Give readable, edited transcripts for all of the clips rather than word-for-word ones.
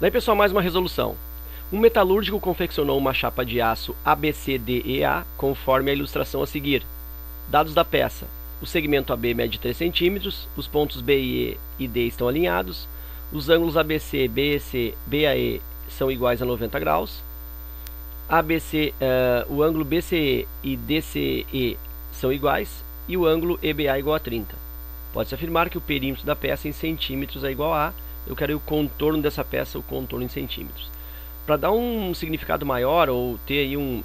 Daí, pessoal, mais uma resolução. Um metalúrgico confeccionou uma chapa de aço ABCDEA conforme a ilustração a seguir. Dados da peça. O segmento AB mede 3 cm, os pontos B, E e D estão alinhados, os ângulos ABC, BEC, BAE são iguais a 90 graus, o ângulo BCE e DCE são iguais e o ângulo EBA é igual a 30. Pode-se afirmar que o perímetro da peça em centímetros é igual a... Eu quero o contorno dessa peça, o contorno em centímetros. Para dar um significado maior ou ter aí um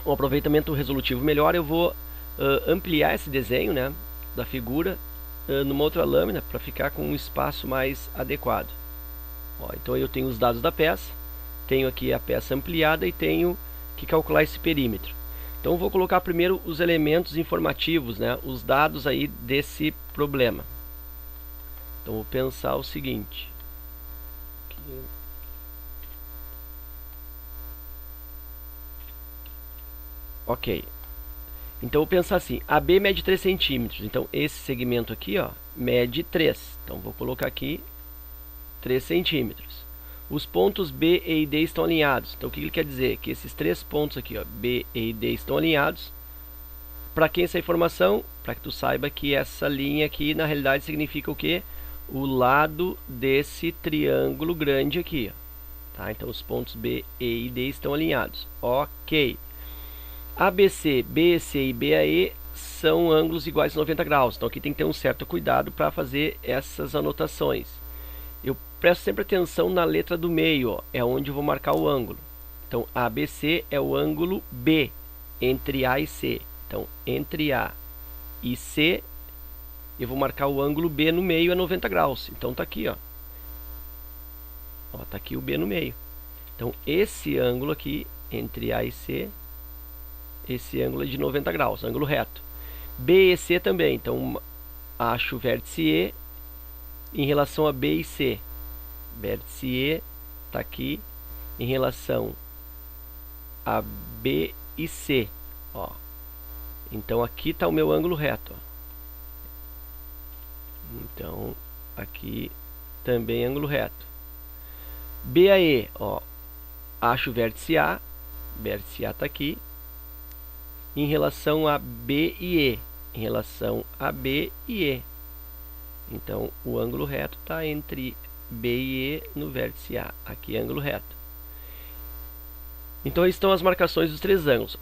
aproveitamento resolutivo melhor, eu vou ampliar esse desenho, né, da figura numa outra lâmina para ficar com um espaço mais adequado. Ó, então eu tenho os dados da peça, tenho aqui a peça ampliada e tenho que calcular esse perímetro. Então eu vou colocar primeiro os elementos informativos, né, os dados aí desse problema. Então vou pensar o seguinte. Aqui. Ok. Então eu vou pensar assim, AB mede 3 centímetros, então esse segmento aqui, ó, mede 3. Então vou colocar aqui 3 centímetros. Os pontos B, E e D estão alinhados. Então o que ele quer dizer? Que esses 3 pontos aqui, ó, B, E e D estão alinhados. Para quem essa informação? Para que tu saiba que essa linha aqui na realidade significa o quê? O lado desse triângulo grande aqui, ó. Tá? Então os pontos B, E e D estão alinhados. Ok. ABC, BEC e BAE são ângulos iguais a 90 graus. Então aqui tem que ter um certo cuidado para fazer essas anotações. Eu presto sempre atenção na letra do meio, ó, é onde eu vou marcar o ângulo. Então ABC é o ângulo B entre A e C. Então entre A e C eu vou marcar o ângulo B no meio a 90 graus. Então tá aqui, ó. Ó, tá aqui o B no meio. Então esse ângulo aqui entre A e C, esse ângulo é de 90 graus, ângulo reto. B e C também, então acho o vértice E em relação a B e C. Vértice E está aqui em relação a B e C. Ó. Então aqui está o meu ângulo reto. Ó. Então aqui também ângulo reto. BAE, ó, acho o vértice A. Vértice A está aqui em relação a B e E, em relação a B e E. Então, o ângulo reto está entre B e E no vértice A. Aqui é ângulo reto. Então, estão as marcações dos 3 ângulos.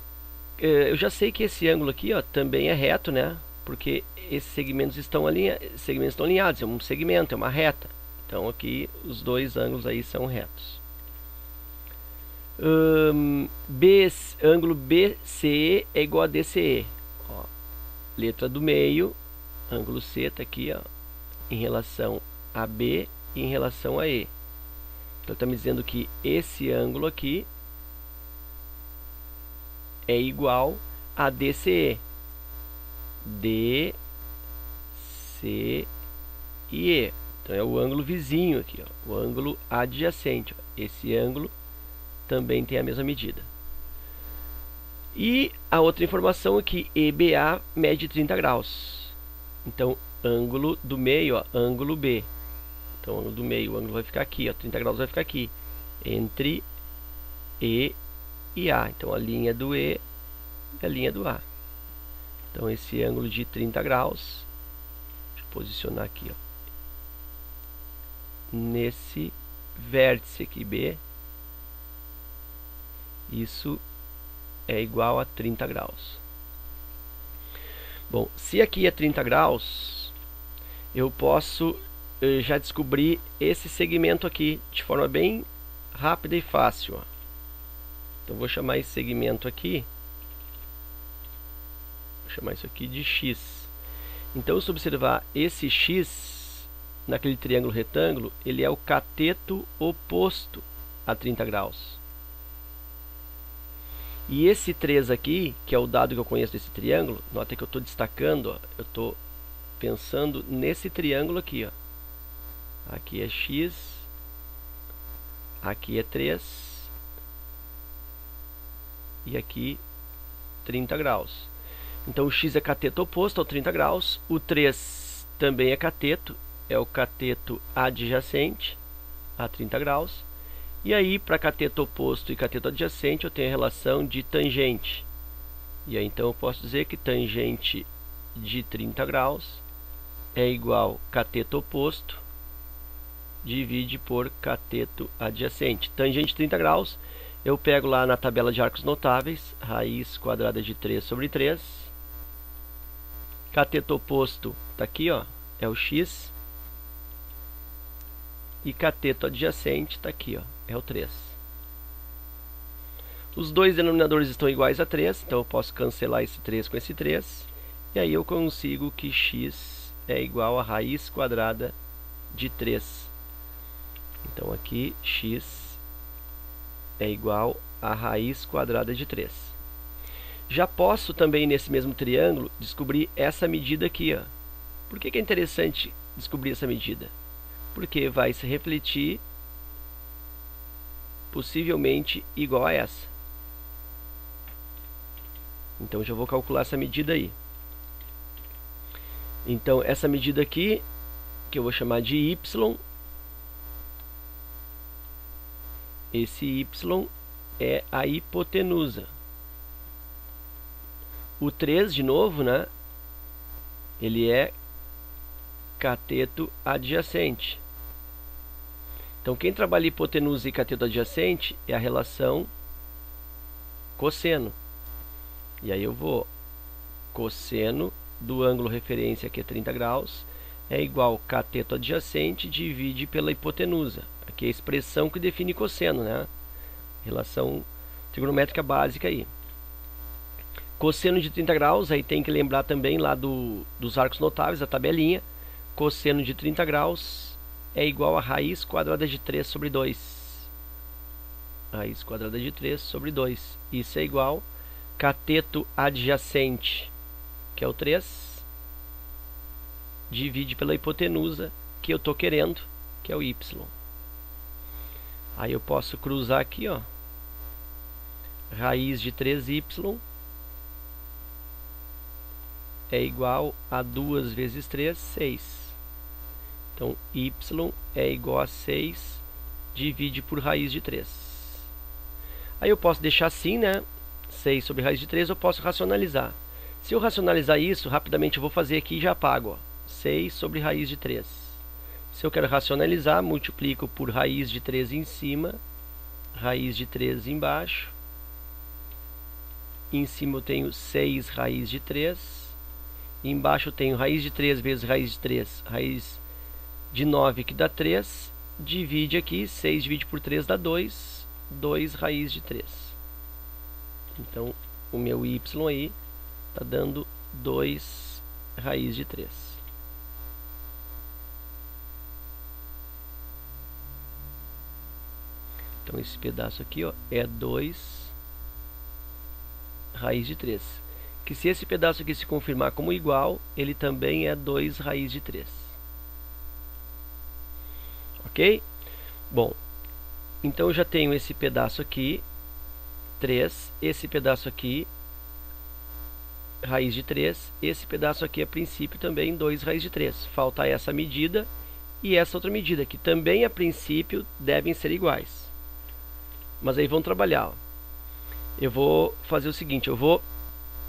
Eu já sei que esse ângulo aqui, ó, também é reto, né? Porque esses segmentos estão alinhados. É um segmento, é uma reta. Então, aqui, os 2 ângulos aí são retos. Ângulo BCE é igual a DCE. Ó, letra do meio, ângulo C está aqui, ó, em relação a B e em relação a E. Então está me dizendo que esse ângulo aqui é igual a DCE. D, C e E. Então é o ângulo vizinho aqui, ó, o ângulo adjacente. Ó. Esse ângulo também tem a mesma medida. E a outra informação é que EBA mede 30 graus. Então, ângulo do meio, ó, ângulo B. Então, ângulo do meio, o ângulo vai ficar aqui, ó, 30 graus vai ficar aqui, entre E e A. Então, a linha do E e a linha do A. Então, esse ângulo de 30 graus, deixa eu posicionar aqui, ó, nesse vértice aqui, B, isso é igual a 30 graus. Bom, se aqui é 30 graus, eu posso já descobrir esse segmento aqui de forma bem rápida e fácil. Ó. Então, vou chamar esse segmento aqui, vou chamar isso aqui de X. Então, se observar esse X naquele triângulo retângulo, ele é o cateto oposto a 30 graus. E esse 3 aqui, que é o dado que eu conheço desse triângulo, nota que eu estou destacando, ó, eu estou pensando nesse triângulo aqui. Ó. Aqui é X, aqui é 3 e aqui 30 graus. Então o X é cateto oposto ao 30 graus, o 3 também é o cateto adjacente a 30 graus. E aí, para cateto oposto e cateto adjacente, eu tenho a relação de tangente. E aí, então, eu posso dizer que tangente de 30 graus é igual cateto oposto divide por cateto adjacente. Tangente de 30 graus, eu pego lá na tabela de arcos notáveis, raiz quadrada de 3 sobre 3. Cateto oposto está aqui, ó, é o x. E cateto adjacente está aqui, ó, é o 3. Os dois denominadores estão iguais a 3, então eu posso cancelar esse 3 com esse 3. E aí eu consigo que x é igual a raiz quadrada de 3. Então aqui x é igual a raiz quadrada de 3. Já posso também, nesse mesmo triângulo, descobrir essa medida aqui, ó. Por que é interessante descobrir essa medida? Porque vai se refletir possivelmente igual a essa. Então já vou calcular essa medida aí. Então essa medida aqui, que eu vou chamar de y, esse y é a hipotenusa. O 3, de novo, né? Ele é cateto adjacente. Então, quem trabalha hipotenusa e cateto adjacente é a relação cosseno. E aí eu vou, cosseno do ângulo referência, que é 30 graus, é igual cateto adjacente divide pela hipotenusa. Aqui é a expressão que define cosseno, né? Relação trigonométrica básica aí. Cosseno de 30 graus, aí tem que lembrar também lá dos arcos notáveis, a tabelinha. Cosseno de 30 graus é igual a raiz quadrada de 3 sobre 2. Raiz quadrada de 3 sobre 2. Isso é igual cateto adjacente, que é o 3, divide pela hipotenusa, que eu estou querendo, que é o y. Aí eu posso cruzar aqui, ó. Raiz de 3y é igual a 2 vezes 3, 6. Então, y é igual a 6, divide por raiz de 3. Aí eu posso deixar assim, né? 6 sobre raiz de 3, eu posso racionalizar. Se eu racionalizar isso, rapidamente eu vou fazer aqui e já apago, ó. 6 sobre raiz de 3. Se eu quero racionalizar, multiplico por raiz de 3 em cima, raiz de 3 embaixo. Em cima eu tenho 6 raiz de 3. Embaixo eu tenho raiz de 3 vezes raiz de 3, raiz de 9, que dá 3. Divide aqui, 6 divide por 3 dá 2. 2 raiz de 3. Então, o meu y aí está dando 2 raiz de 3. Então, esse pedaço aqui, ó, é 2 raiz de 3. Que se esse pedaço aqui se confirmar como igual, ele também é 2 raiz de 3. Ok? Bom, então eu já tenho esse pedaço aqui, 3. Esse pedaço aqui, raiz de 3. Esse pedaço aqui, a princípio, também 2 raiz de 3. Falta essa medida e essa outra medida, que também, a princípio, devem ser iguais. Mas aí vamos trabalhar, ó. Eu vou fazer o seguinte, eu vou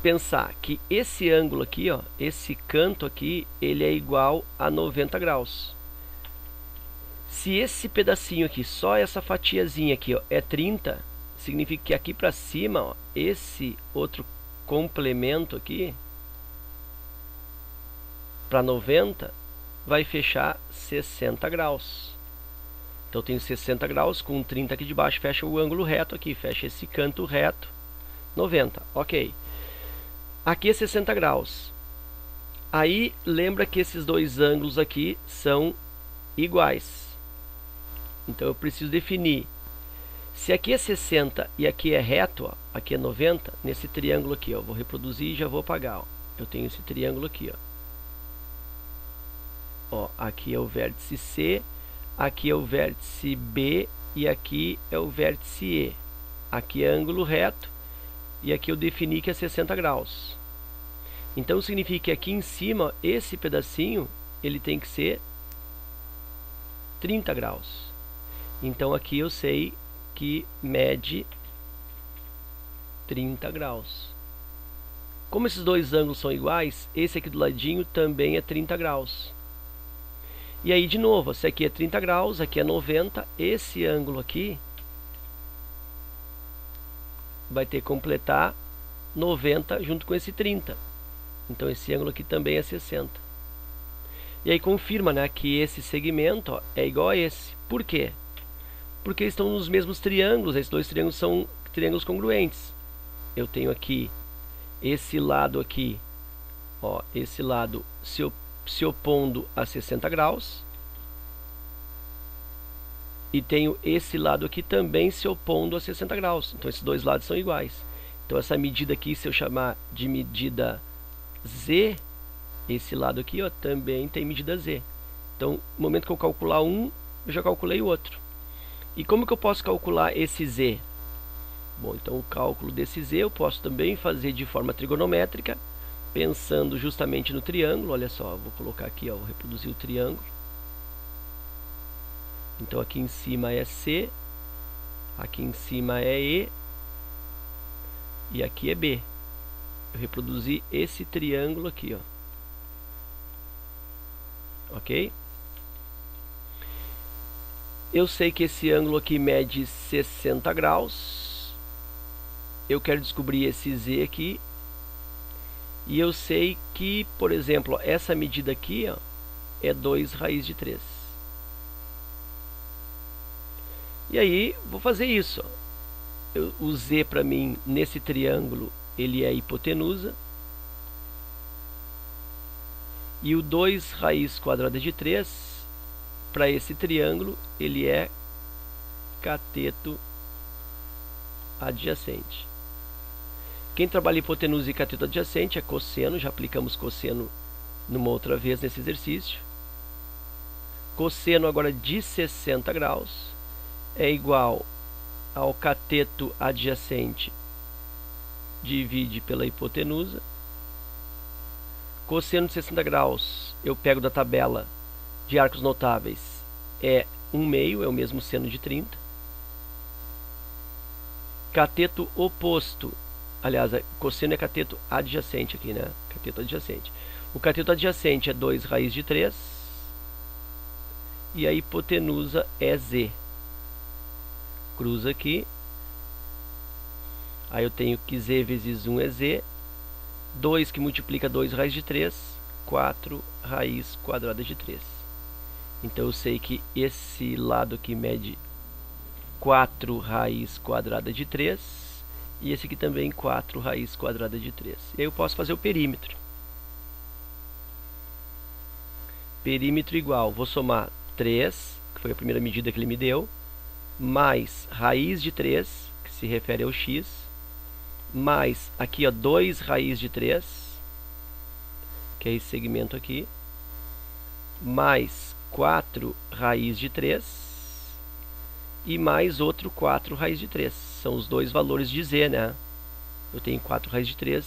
pensar que esse ângulo aqui, ó, esse canto aqui, ele é igual a 90 graus. Se esse pedacinho aqui, só essa fatiazinha aqui, ó, é 30, significa que aqui para cima, ó, esse outro complemento aqui, para 90, vai fechar 60 graus. Então eu tenho 60 graus, com 30 aqui de baixo, fecha o ângulo reto aqui, fecha esse canto reto, 90, ok. Aqui é 60 graus. Aí, lembra que esses dois ângulos aqui são iguais. Então eu preciso definir. Se aqui é 60 e aqui é reto, ó, aqui é 90, nesse triângulo aqui, ó, vou reproduzir e já vou apagar. Ó. Eu tenho esse triângulo aqui. Ó, aqui é o vértice C, aqui é o vértice B e aqui é o vértice E. Aqui é ângulo reto e aqui eu defini que é 60 graus. Então significa que aqui em cima, esse pedacinho, ele tem que ser 30 graus. Então aqui eu sei aqui mede 30 graus. Como esses dois ângulos são iguais, esse aqui do ladinho também é 30 graus. E aí, de novo, esse aqui é 30 graus, aqui é 90. Esse ângulo aqui vai ter que completar 90 junto com esse 30. Então, esse ângulo aqui também é 60. E aí, confirma, né, que esse segmento, ó, é igual a esse. Por quê? Porque eles estão nos mesmos triângulos. Esses dois triângulos são triângulos congruentes. Eu tenho aqui esse lado aqui, ó, esse lado se opondo a 60 graus. E tenho esse lado aqui também se opondo a 60 graus. Então, esses dois lados são iguais. Então, essa medida aqui, se eu chamar de medida Z, esse lado aqui, ó, também tem medida Z. Então, no momento que eu calcular um, eu já calculei o outro. E como que eu posso calcular esse Z? Bom, então o cálculo desse Z eu posso também fazer de forma trigonométrica, pensando justamente no triângulo. Olha só, vou colocar aqui, ó, vou reproduzir o triângulo. Então aqui em cima é C, aqui em cima é E e aqui é B. Eu reproduzi esse triângulo aqui, ó. Ok? Eu sei que esse ângulo aqui mede 60 graus. Eu quero descobrir esse Z aqui. E eu sei que, por exemplo, essa medida aqui, ó, é 2 raiz de 3. E aí, vou fazer isso. Ó. O Z para mim, nesse triângulo, ele é a hipotenusa. E o 2 raiz quadrada de 3, para esse triângulo, ele é cateto adjacente. Quem trabalha hipotenusa e cateto adjacente é cosseno. Já aplicamos cosseno numa outra vez nesse exercício. Cosseno agora de 60 graus é igual ao cateto adjacente divide pela hipotenusa. Cosseno de 60 graus, eu pego da tabela de arcos notáveis, é 1/2, é o mesmo seno de 30. Cateto oposto, aliás, cosseno é cateto adjacente aqui, né? Cateto adjacente. O cateto adjacente é 2 raiz de 3. E a hipotenusa é Z. Cruza aqui. Aí eu tenho que Z vezes 1 é Z. 2 que multiplica 2 raiz de 3. 4 raiz quadrada de 3. Então eu sei que esse lado aqui mede 4 raiz quadrada de 3. E esse aqui também 4 raiz quadrada de 3. E aí eu posso fazer o perímetro. Perímetro igual, vou somar 3, que foi a primeira medida que ele me deu, mais raiz de 3, que se refere ao x, mais aqui, ó, 2 raiz de 3, que é esse segmento aqui, mais 4 raiz de 3 e mais outro 4 raiz de 3. São os dois valores de z, né? Eu tenho 4 raiz de 3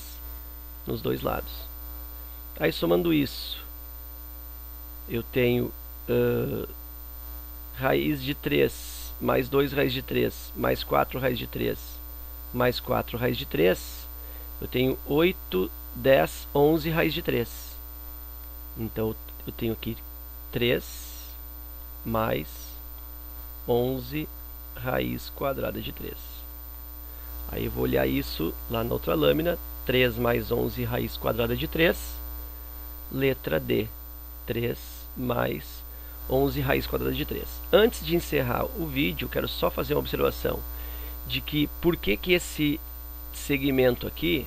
nos dois lados. Aí, somando isso, eu tenho raiz de 3 mais 2 raiz de 3 mais 4 raiz de 3 mais 4 raiz de 3. Eu tenho 8, 10, 11 raiz de 3. Então, eu tenho aqui 3 mais 11 raiz quadrada de 3. Aí eu vou olhar isso lá na outra lâmina. 3 mais 11 raiz quadrada de 3. Letra D. 3 mais 11 raiz quadrada de 3. Antes de encerrar o vídeo, quero só fazer uma observação de que por que esse segmento aqui,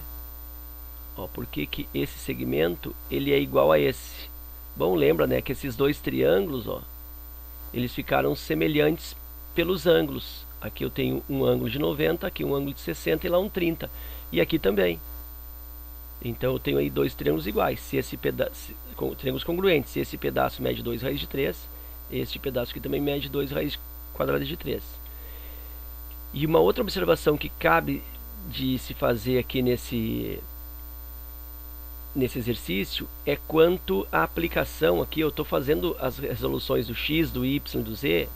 ó, por que esse segmento ele é igual a esse? Bom, lembra, né, que esses dois triângulos, ó, eles ficaram semelhantes pelos ângulos. Aqui eu tenho um ângulo de 90, aqui um ângulo de 60 e lá um 30. E aqui também. Então eu tenho aí dois triângulos iguais. Se esse pedaço, triângulos congruentes, se esse pedaço mede 2 raiz de 3, este pedaço aqui também mede 2 raiz quadrada de 3. E uma outra observação que cabe de se fazer aqui nesse exercício é quanto à aplicação. Aqui eu estou fazendo as resoluções do x, do y, do z,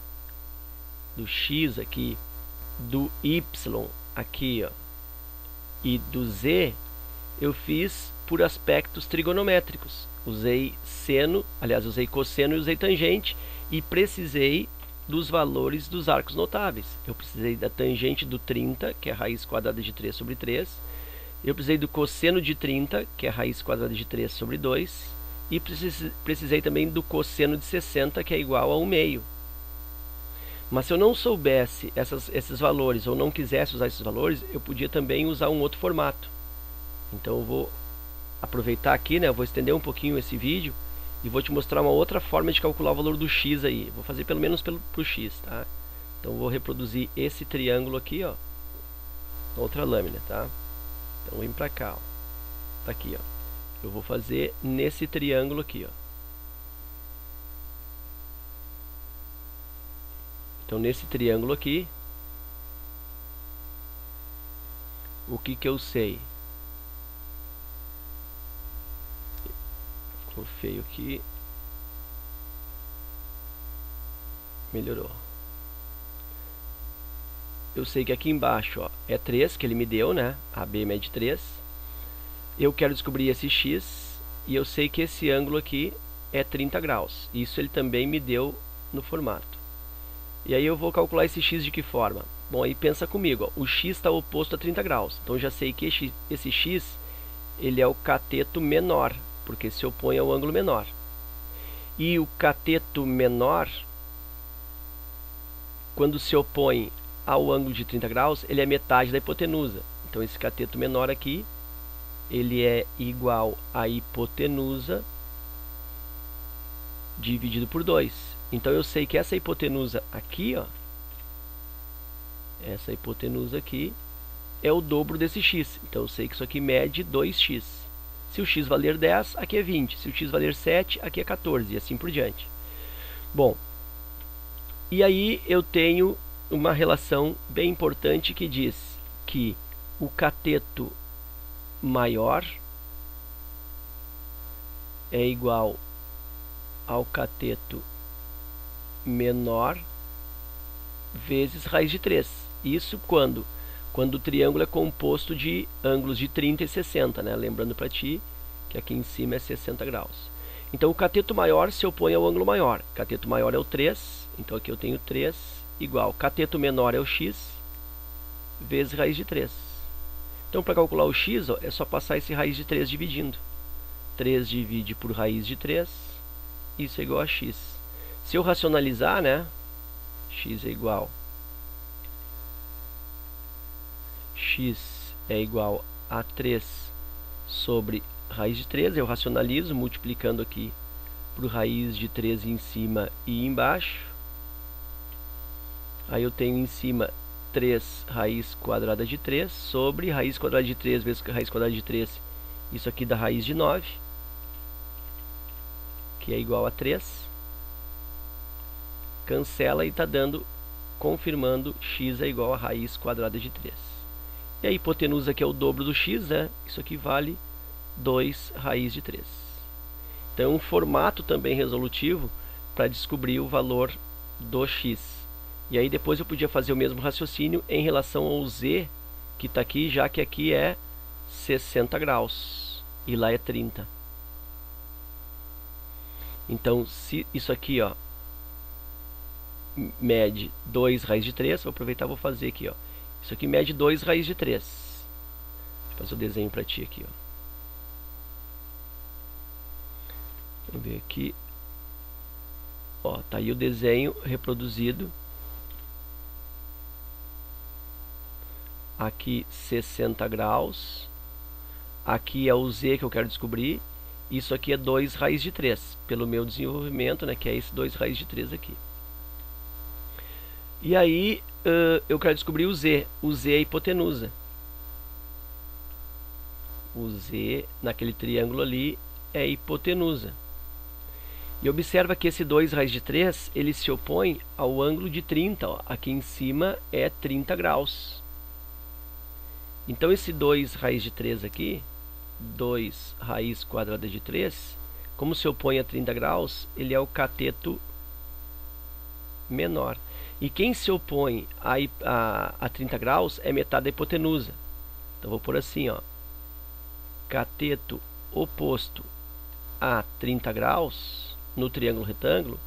do x aqui do y aqui, ó, e do z, eu fiz por aspectos trigonométricos. Usei seno, aliás, usei cosseno e usei tangente, e precisei dos valores dos arcos notáveis. Eu precisei da tangente do 30, que é a raiz quadrada de 3 sobre 3. Eu precisei do cosseno de 30, que é a raiz quadrada de 3 sobre 2. E precisei também do cosseno de 60, que é igual a 1 meio. Mas se eu não soubesse esses valores, ou não quisesse usar esses valores, eu podia também usar um outro formato. Então eu vou aproveitar aqui, né? Eu vou estender um pouquinho esse vídeo e vou te mostrar uma outra forma de calcular o valor do x aí. Vou fazer pelo menos pro x, tá? Então eu vou reproduzir esse triângulo aqui, ó, na outra lâmina, tá? Então vem pra cá, ó. Tá aqui, ó. Eu vou fazer nesse triângulo aqui, ó. Então nesse triângulo aqui, o que que eu sei? Ficou feio aqui. Melhorou. Eu sei que aqui embaixo, ó, é 3 que ele me deu, né? AB mede 3. Eu quero descobrir esse x e eu sei que esse ângulo aqui é 30 graus. Isso ele também me deu no formato. E aí eu vou calcular esse x de que forma? Bom, aí pensa comigo, ó, o x está oposto a 30 graus. Então eu já sei que esse x ele é o cateto menor, porque se opõe ao ângulo menor. E o cateto menor, quando se opõe ao ângulo de 30 graus, ele é metade da hipotenusa. Então esse cateto menor aqui, ele é igual à hipotenusa dividido por 2. Então eu sei que essa hipotenusa aqui, ó, essa hipotenusa aqui é o dobro desse x. Então eu sei que isso aqui mede 2x. Se o x valer 10, aqui é 20. Se o x valer 7, aqui é 14 e assim por diante. Bom, e aí eu tenho uma relação bem importante que diz que o cateto maior é igual ao cateto menor vezes raiz de 3. Isso quando o triângulo é composto de ângulos de 30 e 60, né? Lembrando para ti que aqui em cima é 60 graus. Então o cateto maior se opõe ao ângulo maior. Cateto maior é o 3, então aqui eu tenho 3 igual. Cateto menor é o x vezes raiz de 3. Então para calcular o x, ó, é só passar esse raiz de 3 dividindo. 3 divide por raiz de 3, isso é igual a x. Se eu racionalizar, né, x é igual a 3 sobre raiz de 3, eu racionalizo multiplicando aqui por raiz de 3 em cima e embaixo. Aí eu tenho em cima 3 raiz quadrada de 3 sobre raiz quadrada de 3 vezes raiz quadrada de 3, isso aqui dá raiz de 9, que é igual a 3. Cancela e está dando, confirmando, x é igual a raiz quadrada de 3. E a hipotenusa que é o dobro do x, né? Isso aqui vale 2 raiz de 3. Então é um formato também resolutivo para descobrir o valor do x. E aí depois eu podia fazer o mesmo raciocínio em relação ao z, que está aqui, já que aqui é 60 graus e lá é 30. Então se isso aqui, ó, mede 2 raiz de 3, vou aproveitar e vou fazer aqui, ó. Isso aqui mede 2 raiz de 3. Deixa eu fazer o desenho para ti aqui, ó. Vamos ver aqui. Ó, tá aí o desenho reproduzido. Aqui 60 graus. Aqui é o z que eu quero descobrir. Isso aqui é 2 raiz de 3, pelo meu desenvolvimento, né, que é esse 2 raiz de 3 aqui. E aí eu quero descobrir o z. O z é a hipotenusa. O z naquele triângulo ali é a hipotenusa. E observa que esse 2 raiz de 3, ele se opõe ao ângulo de 30. Ó. Aqui em cima é 30 graus. Então esse 2 raiz de 3 aqui, 2 raiz quadrada de 3, como se opõe a 30 graus, ele é o cateto menor. E quem se opõe a 30 graus é metade da hipotenusa. Então vou pôr assim, ó, cateto oposto a 30 graus no triângulo retângulo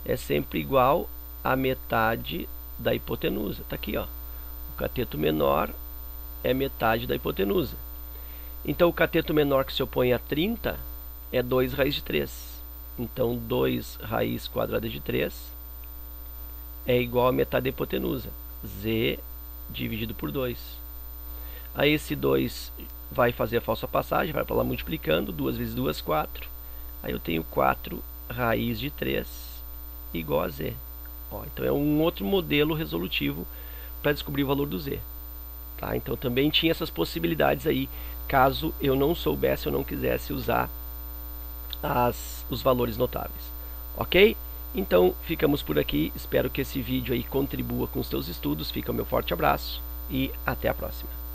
é sempre igual a metade da hipotenusa. Está aqui, ó. O cateto menor é metade da hipotenusa. Então o cateto menor que se opõe a 30 é 2 raiz de 3. Então 2 raiz quadrada de 3 é igual a metade da hipotenusa. Z dividido por 2. Aí esse 2 vai fazer a falsa passagem, vai para lá multiplicando. 2 vezes 2, 4. Aí eu tenho 4 raiz de 3 igual a Z. Ó, então é um outro modelo resolutivo para descobrir o valor do Z. Tá? Então também tinha essas possibilidades aí, caso eu não soubesse ou não quisesse usar os valores notáveis. Ok? Então ficamos por aqui. Espero que esse vídeo aí contribua com os teus estudos. Fica o meu forte abraço e até a próxima.